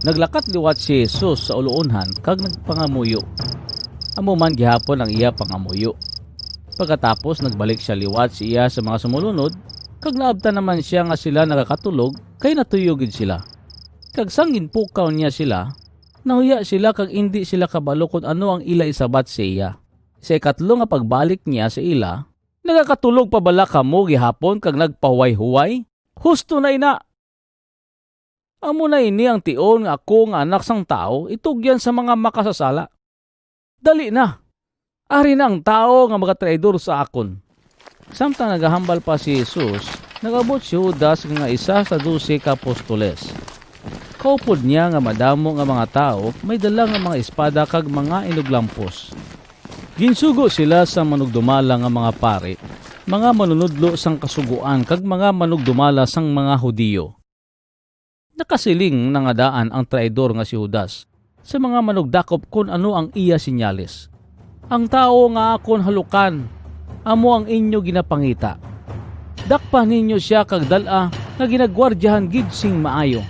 Naglakat liwat si Jesus sa uluonhan kag nagpangamuyo. Amo man gihapon ang iya pangamuyo. Pagkatapos nagbalik siya liwat siya sa mga sumulunod, kag naabtan naman siya nga sila nakakatulog kay natuyogid sila. Kag sangin pukaw niya sila, nahuya sila kag hindi sila kabalo kung ano ang ila isabat sa iya. Sa ikatlo nga pagbalik niya sa ila, nagakatulog pa bala kamo gihapon kag nagpahuway-huway? Husto na ina! Amo na ini ang tion nga ako nga anak sang tao itugyan sa mga makasasala. Dali na! Ari na ang tao nga magatraidor sa akon. Samtang nagahambal pa si Jesus, nagabot si Judas nga isa sa 12 ka apostoles. Kaupod niya nga madamo nga mga tao, may dala nga mga espada kag mga inuglampos. Ginsugo sila sa manugdumala nga mga pari, mga manunudlo sang kasuguan kag mga manugdumala sang mga Hudiyo. Nakasiling nangadaan ang traidor nga si Judas sa mga manugdakop kung ano ang iya sinyales. Ang tao nga akon halukan, amo ang inyo ginapangita. Dakpan ninyo siya kag dala nga ginagwardyahan gid sing maayo.